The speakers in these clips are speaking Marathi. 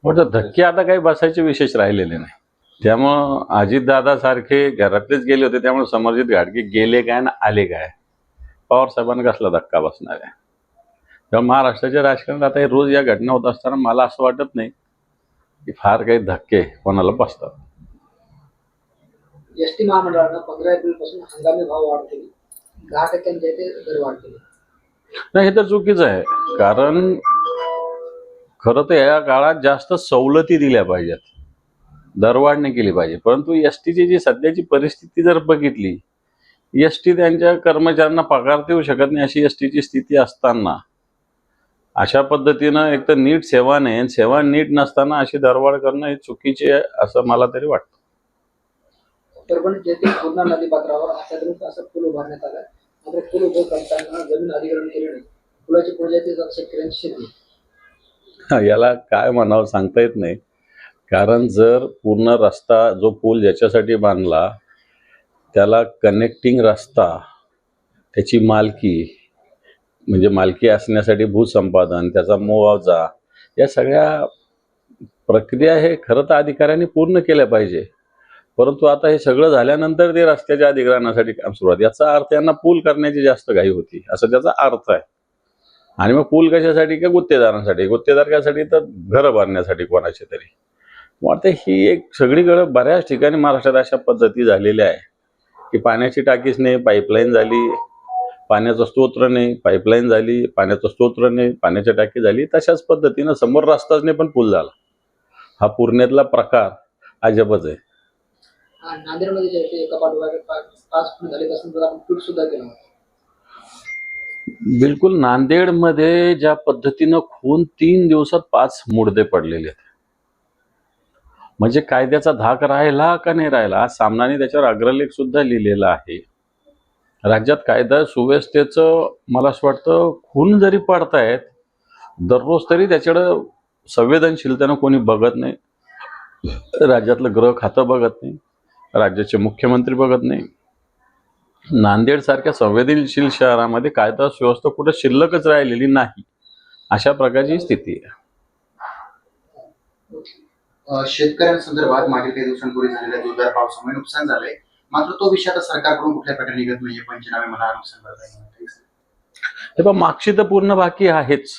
मोठे धक्के आता काही बसायचे विशेष राहिलेले नाही. त्यामुळं अजितदादा सारखे घरातलेच गेले होते, त्यामुळे समर्जित घाटगे गेले काय ना आले काय, पवार साहेबांना कसला धक्का बसणार आहे. तेव्हा महाराष्ट्राच्या राजकारणात आता हे रोज या घटना होत असताना मला असं वाटत नाही की फार काही धक्के कोणाला बसतात. एसटी महामंडळानं 15 एप्रिलपासून हंगामी भाव वाढ केली, 10% ते दर वाढ केली. नाही, हे तर चुकीचं आहे. कारण खरं तर या काळात जास्त सवलती दिल्या पाहिजेत, दरवाढ नाही केली पाहिजे. परंतु एसटीची जी सध्याची परिस्थिती जर बघितली, एसटी त्यांच्या कर्मचाऱ्यांना पगार देऊ शकत नाही अशी एसटीची स्थिती असताना अशा पद्धतीनं एक तर नीट सेवा नाही, सेवा नीट नसताना अशी दरवाढ करणं हे चुकीचे आहे असं मला तरी वाटतं. परभणी येथील पूर्णा नदी पात्रावर अत्याधुनिक असं पूल उभारण्यात आलं, मात्र पूल उभं करताना जमीन अधिग्रहण केले नाही. पुलाची पूजा शेतकऱ्यांची शेती, याला काय म्हणावं सांगता येत नाही. कारण जर पूर्ण रस्ता जो पूल ज्याच्यासाठी बांधला त्याला कनेक्टिंग रस्ता, त्याची मालकी म्हणजे मालकी असण्यासाठी भूसंपादन, त्याचा मुआवजा, या सगळ्या प्रक्रिया हे खरं तर अधिकाऱ्यांनी पूर्ण केल्या पाहिजे. परंतु आता हे सगळं झाल्यानंतर ते रस्त्याच्या अधिग्रहणासाठी काम सुरुवात, याचा अर्थ यांना पूल करण्याची जास्त घाई होती असं त्याचा अर्थ आहे. आणि मग पूल कशासाठी का गुत्तेदारांसाठी, गुत्तेदार कशासाठी तर घरं बांधण्यासाठी कोणाचे तरी. वाटतं ही एक सगळीकडे बऱ्याच ठिकाणी महाराष्ट्रात अशा पद्धती झालेल्या आहे की पाण्याची टाकीच नाही, पाईपलाईन झाली, पाण्याचं स्तोत्र नाही, पाईपलाईन झाली, पाण्याचं स्तोत्र नाही, पाण्याची टाकी झाली. तशाच पद्धतीनं समोर रस्ताच नाही पण पूल झाला. हा पुण्यातला प्रकार अजबच आहे. नांदेडमध्ये जे आहे एका पाठोपाठ 5 फूट झाले पासून आपण पीठ सुद्धा केलं होतं. बिलकुल, नांदेडमध्ये ज्या पद्धतीनं खून 3 दिवसात 5 मुर्दे पडलेले आहेत, म्हणजे कायद्याचा धाक राहिला का नाही राहिला. आज सामनाने त्याच्यावर अग्रलेख सुद्धा लिहिलेला आहे. राज्यात कायदा सुव्यवस्थेचं मला असं वाटतं खून जरी पडतायत दररोज तरी त्याच्याकडं संवेदनशीलतेनं कोणी बघत नाही. राज्यातलं गृह खातं बघत नाही, राज्याचे मुख्यमंत्री बघत नाही. नांदेड सारख्या संवेदनशील शहरामध्ये कायदा सुव्यवस्था कुठं शिल्लकच राहिलेली नाही, अशा प्रकारची स्थिती आहे. शेतकऱ्यांसंदर्भात मागील काही दिवसांपूर्वी झालेल्या जोरदार पावसामुळे नुकसान झालंय, मात्र तो विषय आता सरकारकडून कुठल्या प्रकारे निघत नाहीये. पंचनामे म्हणा, नुकसान भरपाई. हे पण मागची तर पूर्ण बाकी आहेच.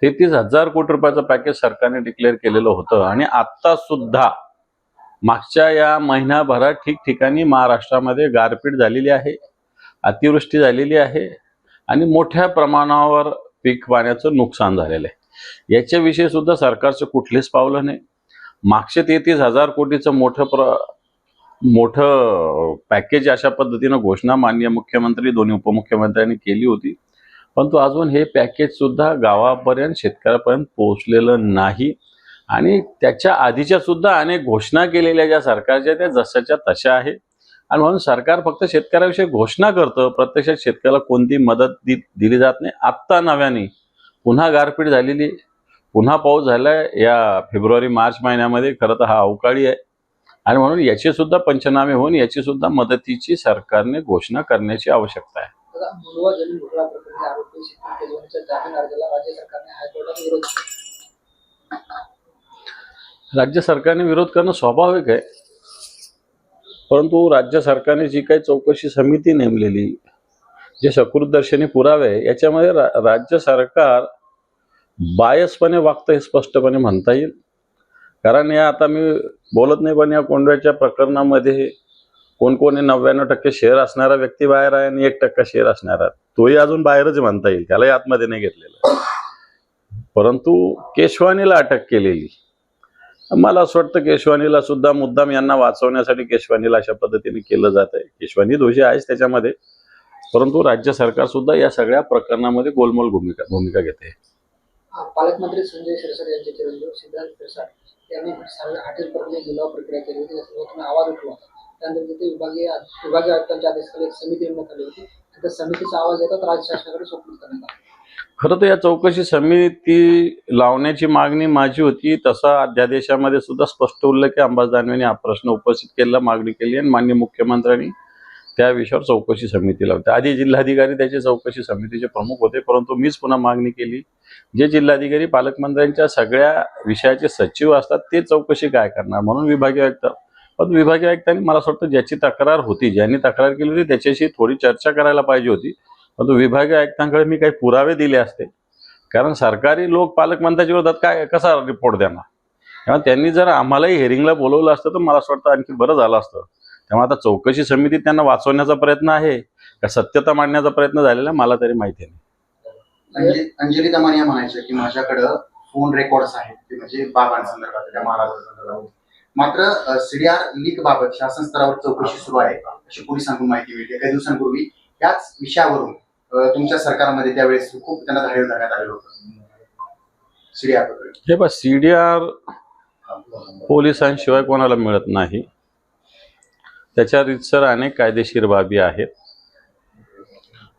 33,000 कोटी रुपयाचं पॅकेज सरकारने डिक्लेअर केलेलं होतं आणि आता सुद्धा मागच्या या महिनाभरात ठिकठिकाणी महाराष्ट्रामध्ये गारपीट झालेली आहे, अतिवृष्टी झालेली आहे आणि मोठ्या प्रमाणावर पीक पाण्याचं नुकसान झालेलं आहे. याच्याविषयी सुद्धा सरकारचं कुठलीच पावलं नाही. मागचे 33,000 कोटीचं मोठं पॅकेज अशा पद्धतीनं घोषणा माननीय मुख्यमंत्री, दोन्ही उपमुख्यमंत्र्यांनी केली होती, परंतु अजून हे पॅकेज सुद्धा गावापर्यंत, शेतकऱ्यापर्यंत पोहोचलेलं नाही. आणि त्याच्या आधीच्या सुद्धा अनेक घोषणा केलेल्या ज्या सरकारच्या त्या जशाच्या तशा आहे. आणि म्हणून सरकार फक्त शेतकऱ्याविषयी घोषणा करतं, प्रत्यक्षात शेतकऱ्याला कोणती मदत दिली जात नाही. आत्ता नव्याने पुन्हा गारपीट झालेली, पुन्हा पाऊस झालाय या फेब्रुवारी-मार्च महिन्यामध्ये. खरं तर हा अवकाळी आहे आणि म्हणून याची सुद्धा पंचनामे होऊन याची सुद्धा मदतीची सरकारने घोषणा करण्याची आवश्यकता आहे. मुंडवा जमीन घोटाळा प्रकरणी आरोपी शेतकरी केजरीवालच्या जामीन अर्जाला राज्य सरकारने हायकोर्टात विरोध केला. राज्य सरकारने विरोध करणं स्वाभाविक आहे, परंतु राज्य सरकारने जी काही चौकशी समिती नेमलेली, जे सकृतदर्शनी पुरावे आहे, याच्यामध्ये राज्य सरकार बायसपणे वागतं हे स्पष्टपणे म्हणता येईल. कारण या आता मी बोलत नाही, पण या कोंडव्याच्या प्रकरणामध्ये कोण 99% शेअर असणारा व्यक्ती बाहेर आहे आणि 1% शेअर असणारा, तोही अजून बाहेरच म्हणता येईल, त्यालाही आतमध्ये नाही घेतलेलं. परंतु केशवानीला अटक केलेली, मला असं वाटतं केशवानीला सुद्धा मुद्दाम यांना वाचवण्यासाठी केशवानीला अशा पद्धतीने केलं जात आहे. केशवानी दोषी आहेच त्याच्यामध्ये, परंतु राज्य सरकार सुद्धा या सगळ्या प्रकरणामध्ये गोलमोल भूमिका घेते. पालकमंत्री संजय शिरसाट यांचे चिरंजीव सिद्धार्थ शिरसाट यांनी हॉटेल प्रक्रिया लिलाव प्रक्रिया केली होती, त्यासोबत आवाज उठला होता. त्यानंतर तिथे विभागीय आयुक्तांच्या आदेशाखाली एक समिती नेमण्यात आली होती. त्या समितीचा आवाज येतात राज्य शासनाकडे सोपवून करण्यात आला. खरं तर या चौकशी समिती लावण्याची मागणी माझी होती. तसा अध्यादेशामध्ये सुद्धा स्पष्ट उल्लेख आहे. अंबादास दानवेंनी हा प्रश्न उपस्थित केला, मागणी केली आणि माननीय मुख्यमंत्र्यांनी त्या विषयावर चौकशी समिती लावते. आधी जिल्हाधिकारी त्याचे चौकशी समितीचे प्रमुख होते, परंतु मीच पुन्हा मागणी केली, जे जिल्हाधिकारी पालकमंत्र्यांच्या सगळ्या विषयाचे सचिव असतात ते चौकशी काय करणार, म्हणून विभागीय आयुक्त. पण विभागीय आयुक्तांनी मला असं वाटतं ज्याची तक्रार होती, ज्यांनी तक्रार केली होती त्याच्याशी थोडी चर्चा करायला पाहिजे होती. परंतु विभागीय आयुक्तांकडे मी काही पुरावे दिले असते, कारण सरकारी लोक पालकमंत्र्याच्या विरोधात काय कसा रिपोर्ट देणार. तेव्हा त्यांनी जर आम्हालाही हेअरिंगला बोलवलं असतं तर मला असं वाटतं आणखी बरं झालं असतं. तेव्हा आता चौकशी समितीत त्यांना वाचवण्याचा प्रयत्न आहे का सत्यता मांडण्याचा प्रयत्न झालेला मला तरी माहिती नाही. अंजली दमानिया म्हणायचं की माझ्याकडं फोन रेकॉर्ड्स आहेत, ते म्हणजे बाबांसंदर्भात, त्या महाराजांसंदर्भात. मात्र सीडीआर लीक बाबत शासन स्तरावर चौकशी सुरू आहे अशी पोलिसांकडून माहिती मिळते. काही दिवसांपूर्वी याच विषयावरून तुमच्या सरकारमध्ये त्यावेळेस खूप त्यांना धाडीव धरण्यात आलेलं होतं सीडीआर. हे बघ, सीडीआर पोलिसांशिवाय कोणाला मिळत नाही. त्याच्या रीतसर अनेक कायदेशीर बाबी आहेत.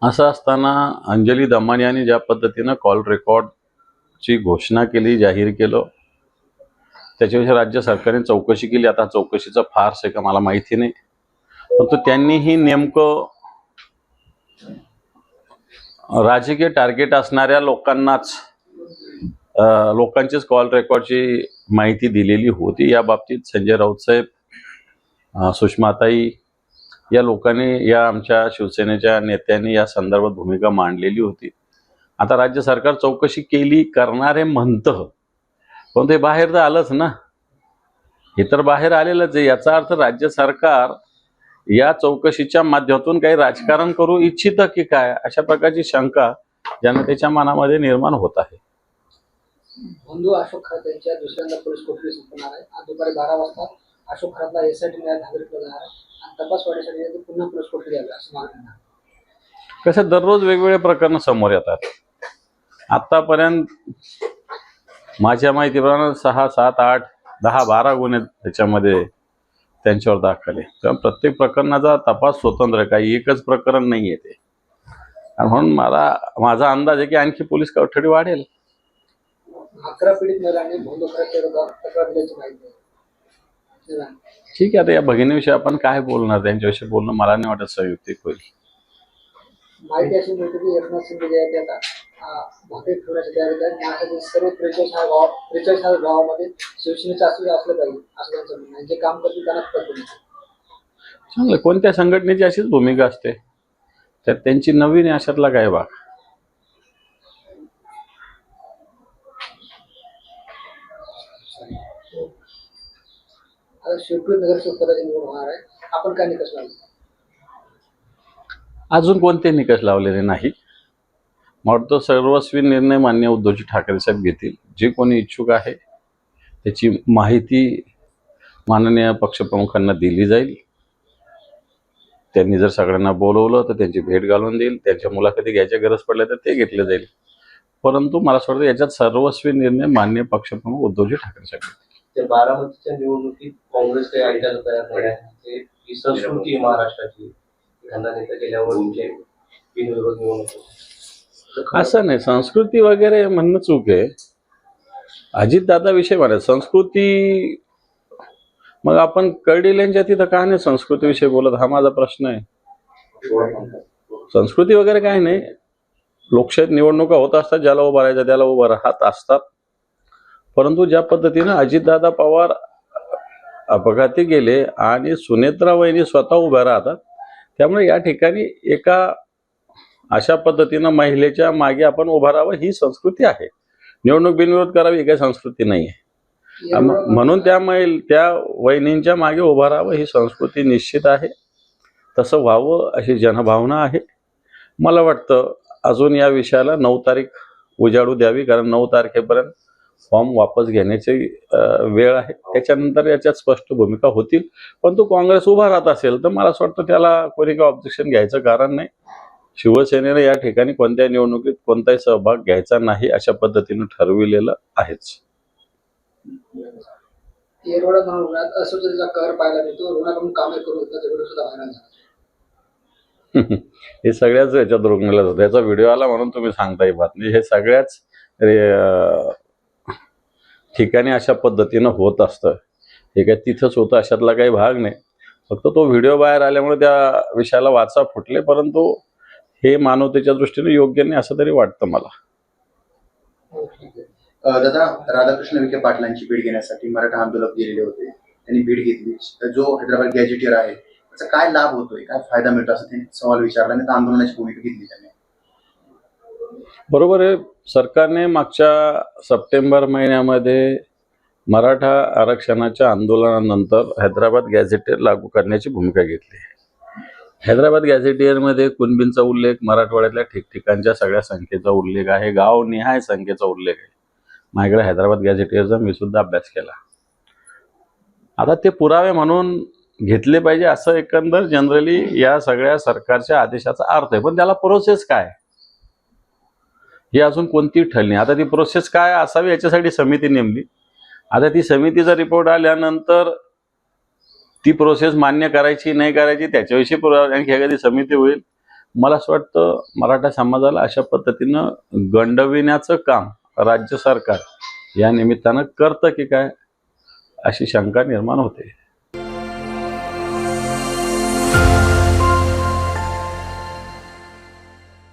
असं असताना अंजली दमानियाने ज्या पद्धतीनं कॉल रेकॉर्डची घोषणा केली, जाहीर केलं, त्याच्याविषयी राज्य सरकारने चौकशी केली. आता चौकशीचा फार्स आहे का मला माहिती नाही, परंतु त्यांनीही नेमकं राजकीय टार्गेट असणाऱ्या लोकांचीच कॉल रेकॉर्डची माहिती दिलेली होती. या बाबतीत संजय राऊत साहेब, सुषमाताई या लोकांनी, या आमच्या शिवसेनेच्या नेत्यांनी या संदर्भात भूमिका मांडलेली होती. आता राज्य सरकार चौकशी केली करणारे म्हणतं, पण ते बाहेर तर आलंच ना, हे तर बाहेर आलेलंच आहे. याचा अर्थ राज्य सरकार या चौकशीच्या माध्यमातून काही राजकारण करू इच्छितं की काय, अशा प्रकारची शंका जनतेच्या मनामध्ये निर्माण होत आहे. बंधू अशोक खरात यांच्या दुसऱ्यांदा पोलीस कोठडी संपणार आहे. आज दुपारी 12 वाजता अशोक खरातला एसआयटी न्यायालयात हजर केलं जाणार आहे आणि तपासवाढीसाठी ते पुन्हा पोलीस कोठडी द्यावी असं मागणी आहे. कसं दररोज वेगवेगळे प्रकरण समोर येतात. आतापर्यंत माझ्या माहितीप्रमाणे 6, 7, 8, 10, 12 गुन्हे त्याच्यामध्ये त्यांच्यावर दाखल आहे. तेव्हा प्रत्येक प्रकरणाचा तपास स्वतंत्र आहे, काही एकच प्रकरण नाही आहे ते. आणि म्हणून माझा अंदाज आहे की आणखी पोलीस कोठडी वाढेल. 11 पीडित महिलांनी बंधू खरातच्या विरोधात तक्रार दिल्याची माहिती आहे. ठीक आहे, आता या भगिनीविषयी आपण काय बोलणार, त्यांच्याविषयी बोलणं मला नाही वाटत संयुक्तिक होईल. माहिती अशी मिळते की एकनाथ शिंदे जे आहे ते आता भाकरी ठेवण्याची तयारी आहे. यासाठी सर्व 43 गावामध्ये शिवसेनेचं असलं पाहिजे असं त्यांचं म्हणणं आहे. जे काम करतील त्यांनाच पत्र. चांगलं, कोणत्या संघटनेची अशीच भूमिका असते, त्यात त्यांची नवीन आहे अशातला काय भाग. आता शिवपुरी नगरसेवक पदाची निवड होणार आहे. आपण काय निकष लावले? अजून कोणते निकष लावलेले नाही. मला वाटतं सर्वस्वी निर्णय मान्य उद्धवजी ठाकरे साहेब घेतील. जे कोणी इच्छुक आहे त्याची माहिती माननीय पक्षप्रमुखांना दिली जाईल. त्यांनी जर सगळ्यांना बोलवलं तर त्यांची भेट घालून देईल. त्यांच्या मुलाखती घ्यायच्या गरज पडल्या तर ते घेतले जाईल. परंतु मला असं वाटतं याच्यात सर्वस्वी निर्णय माननीय पक्षप्रमुख उद्धवजी ठाकरे साहेब घेतील. त्या बारामतीच्या निवडणुकीत काँग्रेस काही ऐकायला तयार नाही आहे. ही संस्कृती आहे महाराष्ट्राची. एखादा नेता गेल्यावर बिनविरोध निवडणूक असं नाही, संस्कृती वगैरे म्हणणं चूक आहे. अजितदादा विषय म्हणा संस्कृती, मग आपण कर्डिलेंच्या तिथं का नाही संस्कृतीविषयी बोलत, हा माझा प्रश्न आहे. संस्कृती वगैरे काय नाही, लोकशाहीत निवडणुका होत असतात, ज्याला उभा राहायचं त्याला उभा राहत असतात. परंतु ज्या पद्धतीनं अजितदादा पवार अपघाती गेले आणि सुनेत्रा वहिनी स्वतः उभ्या राहतात, त्यामुळे या ठिकाणी एका अशा पद्धतीनं महिलेच्या मागे आपण उभा राहावं ही संस्कृती आहे. निवडणूक बिनविरोध करावी ही काही संस्कृती नाही आहे. म्हणून त्या वहिनींच्या मागे उभा राहावं ही संस्कृती निश्चित आहे. तसं व्हावं अशी जनभावना आहे. मला वाटतं अजून या विषयाला 9 तारीख उजाडू द्यावी, कारण 9 तारखेपर्यंत फॉर्म वापस घेण्याची वेळ आहे. त्याच्यानंतर याच्यात स्पष्ट भूमिका होतील. पण तो काँग्रेस उभा राहत असेल तर मला असं वाटतं त्याला कोणी काही ऑब्जेक्शन घ्यायचं कारण नाही. शिवसेनेने या ठिकाणी कोणत्या निवडणुकीत कोणताही सहभाग घ्यायचा नाही अशा पद्धतीनं ठरविलेलं आहेच. येरवडा रुग्णात असुरक्षेचा कहर पाहायला मिळतो. रुग्णाकडून कामे करून त्याचा व्हिडिओ सुद्धा व्हायरल झाला. हे सगळ्याच याच्यात रुग्णालयात होतं. याचा व्हिडिओ आला म्हणून तुम्ही सांगताय बातमी. हे सगळ्याच ठिकाणी अशा पद्धतीनं होत असतं. हे काय तिथंच होतं अशातला काही भाग नाही. फक्त तो व्हिडिओ बाहेर आल्यामुळे त्या विषयाला वाचा फुटले, परंतु हे मानवतेच्या दृष्टीने योग्य नाही असं तरी वाटतं मला. हो, ठीक आहे. दादा, राधाकृष्ण विखे पाटलांची भेट घेण्यासाठी मराठा आंदोलक गेलेले होते, त्यांनी भेट घेतली. जो हैदराबाद गॅजेटियर आहे त्याचा काय लाभ होतोय, काय फायदा मिळतो असं त्यांनी सवाल विचारला आणि त्या आंदोलनाची भूमिका घेतली त्यांनी. बरोबर आहे. सरकारने मागच्या सप्टेंबर महिन्यामध्ये मराठा आरक्षणाच्या आंदोलनानंतर हैदराबाद गॅझेटियर लागू करण्याची भूमिका घेतली. हैदराबाद गॅझेटियरमध्ये कुणबींचा उल्लेख, मराठवाड्यातल्या ठिकठिकाणच्या सगळ्या संख्येचा उल्लेख आहे, गावनिहाय संख्येचा उल्लेख आहे. माझ्याकडे हैदराबाद गॅझेटियरचा मी सुद्धा अभ्यास केला. आता ते पुरावे म्हणून घेतले पाहिजे असं एकंदर जनरली या सगळ्या सरकारच्या आदेशाचा अर्थ आहे. पण त्याला प्रोसेस काय ही अजून कोणती ठरली नाही. आता ती प्रोसेस काय असावी याच्यासाठी समिती नेमली. आता ती समितीचा रिपोर्ट आल्यानंतर ती प्रोसेस मान्य करायची नाही करायची त्याच्याविषयी आणखी एखादी समिती होईल. मला असं वाटतं मराठा समाजाला अशा पद्धतीनं गंडविण्याचं काम राज्य सरकार या निमित्तानं करतं की काय अशी शंका निर्माण होते.